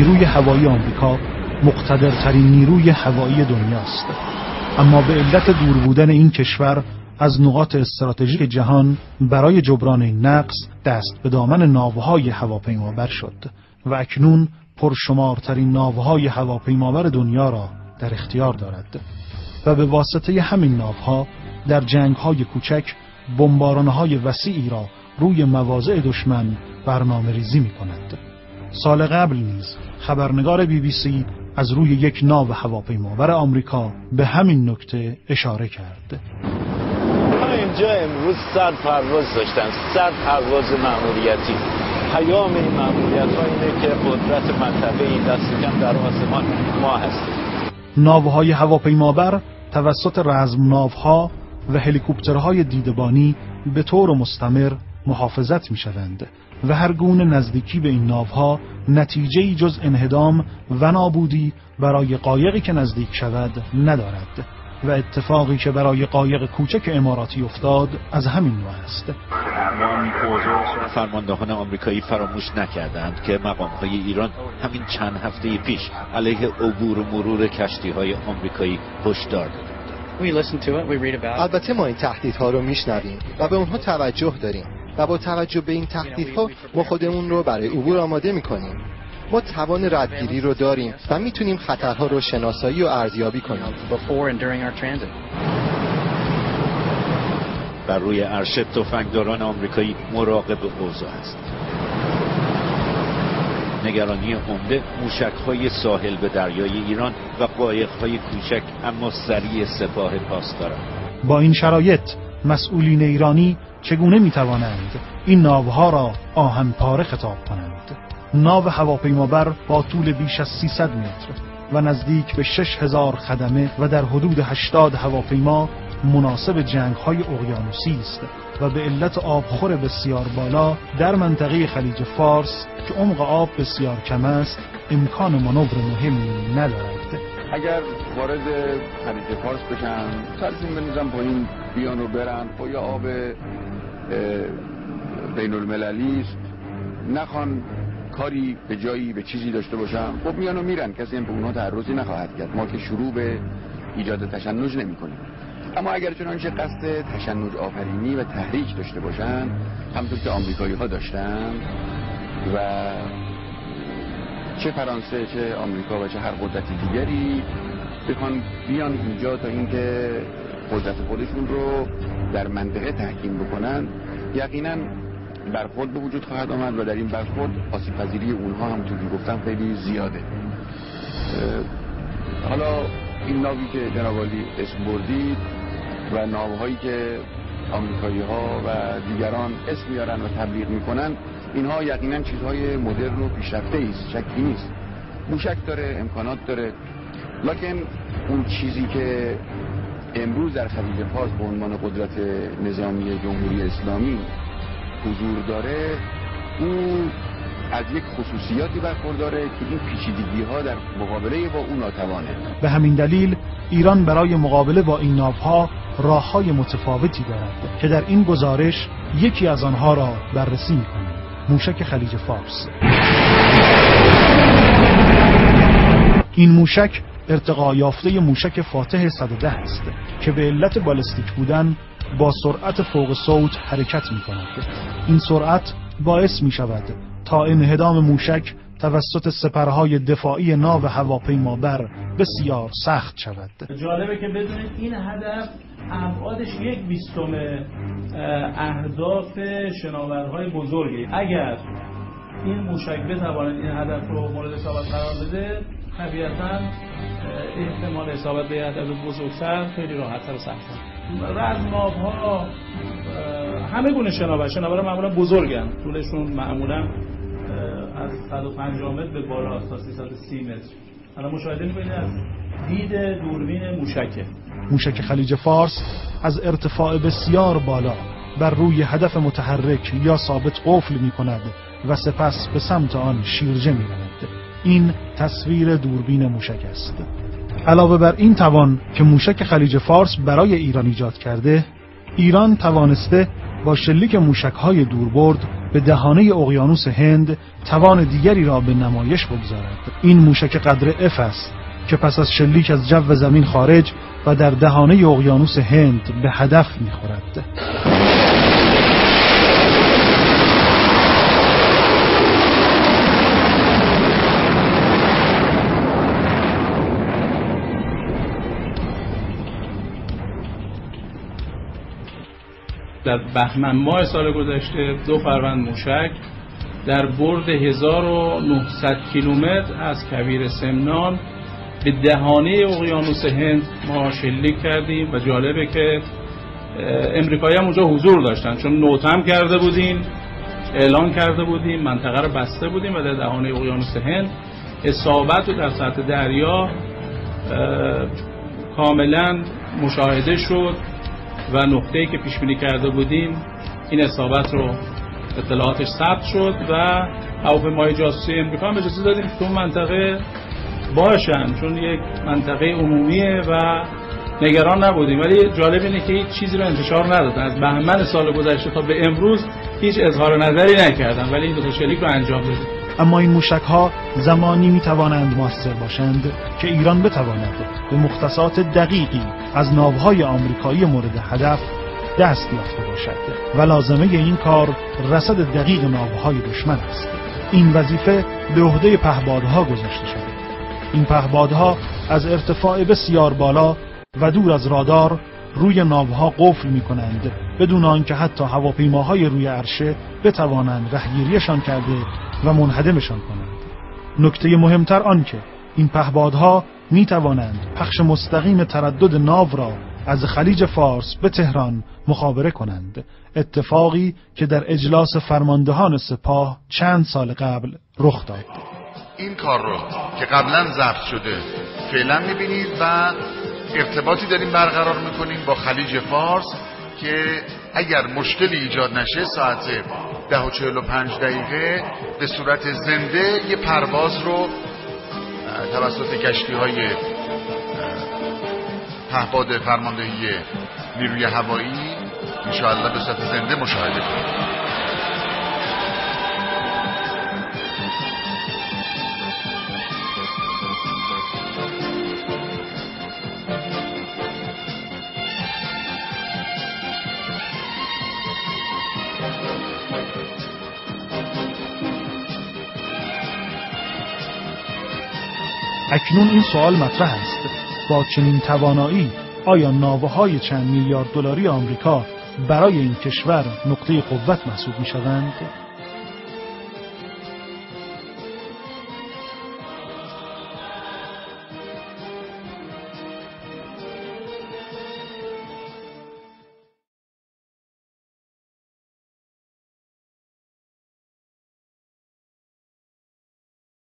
نیروی هوایی آمریکا مقتدرترین نیروی هوایی دنیاست. اما به علت دور بودن این کشور از نقاط استراتژیک جهان برای جبران این نقص دست به دامن ناوهای هواپیمابر شد و اکنون پرشمارترین ناوهای هواپیمابر دنیا را در اختیار دارد و به واسطه همین ناوها در جنگ‌های کوچک بمباران‌های وسیعی را روی مواضع دشمن برنامه‌ریزی می‌کند. سال قبل نیز خبرنگار BBC از روی یک ناو هواپیمابر آمریکا به همین نکته اشاره کرد. اینجا امروز 100 پرواز داشتن، 100 پرواز مأموریتی. پیام این مأموریت‌ها اینه که قدرت منطقه‌ای دست کم در آسمان ما هستیم. ناوهای هواپیمابر توسط رزم ناوها و هلیکوپترهای دیدبانی به طور مستمر محافظت می‌شوند و هر گونه نزدیکی به این ناوها نتیجه‌ای جز انهدام و نابودی برای قایقی که نزدیک شود ندارد و اتفاقی که برای قایق کوچک اماراتی افتاد از همین نوع است. فرماندهان آمریکایی فراموش نکردند که مقام‌های ایران همین چند هفته پیش علیه عبور و مرور کشتی‌های آمریکایی هشدار دادند. البته ما این تهدیدها رو میشنویم و به اونها توجه داریم و با توجه به این تهدیدها ما خودمون رو برای عبور آماده میکنیم. ما توان ردگیری رو داریم و میتونیم خطرها رو شناسایی و ارزیابی کنیم. بر روی عرشه تفنگداران آمریکایی مراقب اوضاع است. نگرانی عمده موشک‌های ساحل به دریای ایران و قایق‌های کوچک اما سریع سپاه پاسداران. با این شرایط مسئولین ایرانی چگونه میتوانند این ناوها را آهن پاره خطاب کنند؟ ناو هواپیمابر با طول بیش از 300 متر و نزدیک به 6000 خدمه و در حدود 80 هواپیما مناسب جنگ‌های اقیانوسی است و به علت آبخور بسیار بالا در منطقه خلیج فارس که عمق آب بسیار کم است امکان مانور مهمی ندارد. اگر وارد خلیج فارس بشن سرشون بنزن پایین بیان و برن و یا آب بین المللی است نخوان کاری به جایی به چیزی داشته باشن خب میان و میرن، کسی هم به اونها تعرضی نخواهد کرد. ما که شروع به ایجاد تشنج نمی کنیم. اما اگر چنانچه قصد تشنج آفرینی و تحریک داشته باشن همونطور که آمریکایی ها داشتن و چه فرانسه چه آمریکا و چه هر قدرت دیگری بخوان بیان اینجا تا اینکه قدرت خودشون رو در منطقه تحکیم بکنن یقینا برخورد به وجود خواهد آمد و در این برخورد آسیب پذیری اونها همونطور که گفتم خیلی زیاده. حالا این ناوی که جناب عالی اسم بردید و ناوهایی که آمریکایی ها و دیگران اسم میارن و تبلیغ میکنن اینها یقینا چیزهای مدرن و پیشرفته است، شکی نیست. موشک داره، امکانات داره، لکن اون چیزی که امروز در خلیج فارس به عنوان قدرت نظامی جمهوری اسلامی حضور داره اون از یک خصوصیاتی برخورداره که این پیچیدگی ها در مقابله با اون ناتوانه. به همین دلیل ایران برای مقابله با این ناوها راه‌های متفاوتی دارد که در این گزارش یکی از آنها را بررسی می‌کنیم. موشک خلیج فارس. این موشک ارتقا یافته موشک فاتح 110 است که به علت بالستیک بودن با سرعت فوق صوت حرکت می‌کند. این سرعت باعث می‌شود تا انهدام موشک توسط سپرهای دفاعی ناو هواپیمابر بسیار سخت شود. جالبه که بدونید این هدف ابعادش 1/20 اهداف شناورهای بزرگه. اگر این موشک بتواند این هدف رو مورد اصابت قرار بده طبیعتاً احتمال اصابت به هدف بزرگتر خیلی راحت‌تر و سخت‌تر. رزم‌ناوها همه گونه شناور معمولا بزرگن، طولشون معمولا از 150 متر به بالا تا 330 متر. الان مشاهده می‌کنید از دید دوربین موشکه. موشک خلیج فارس از ارتفاع بسیار بالا بر روی هدف متحرک یا ثابت قفل می‌کند و سپس به سمت آن شیرجه می‌رود. این تصویر دوربین موشک است. علاوه بر این توان که موشک خلیج فارس برای ایران ایجاد کرده، ایران توانسته با شلیک موشک‌های دوربرد به دهانه اقیانوس هند توان دیگری را به نمایش بگذارد. این موشک قدر F است که پس از شلیک از جو زمین خارج و در دهانه اقیانوس هند به هدف می‌خورد. در بهمن ماه سال گذشته 2 فروند موشک در برد 1900 کیلومتر از کویر سمنان به دهانه اقیانوس هند ما شلیک کردیم و جالبه که امریکایی هم اونجا حضور داشتن، چون نوتم کرده بودیم، اعلان کرده بودیم، منطقه رو بسته بودیم و در دهانه اقیانوس هند اصابت رو در سطح دریا کاملا مشاهده شد و نقطه‌ای که پیش بینی کرده بودیم این اصابت رو اطلاعاتش ثبت شد و هواپیمای جاسوسی امریکا هم اجازه دادیم تو منطقه باشن، چون یک منطقه عمومیه و نگران نبودیم. ولی جالب اینه که هیچ چیزی رو انتشار ندادن. از بهمن سال گذشته تا به امروز هیچ اظهار نظری نکردن، ولی این دو تا شلیک رو انجام دادیم. اما این موشک‌ها زمانی می‌توانند موثر باشند که ایران بتواند به مختصات دقیقی از ناوهای آمریکایی مورد هدف دست یافته باشد و لازمه این کار رصد دقیق ناوهای دشمن است. این وظیفه به عهده پهپادها گذاشته شده. این پهپادها از ارتفاع بسیار بالا و دور از رادار روی ناوها قفل می‌کنند بدون آنکه حتی هواپیماهای روی عرشه بتوانند رهگیریشان کرده و منهدمشان کنند. نکته مهمتر آن که این پهپادها می‌توانند پخش مستقیم تردد ناو را از خلیج فارس به تهران مخابره کنند، اتفاقی که در اجلاس فرماندهان سپاه چند سال قبل رخ داد. این کار رو که قبلا ضبط شده فعلا می‌بینید و ارتباطی داریم برقرار می‌کنیم با خلیج فارس که اگر مشکلی ایجاد نشه ساعت 10:45 به صورت زنده یه پرواز رو توسط کشتی‌های پهپاد فرماندهی نیروی هوایی انشاءالله به صورت زنده مشاهده کنیم. اکنون این سوال مطرح است: با چنین توانایی آیا ناوهای چند میلیارد دلاری آمریکا برای این کشور نقطه قوت محسوب می شوند؟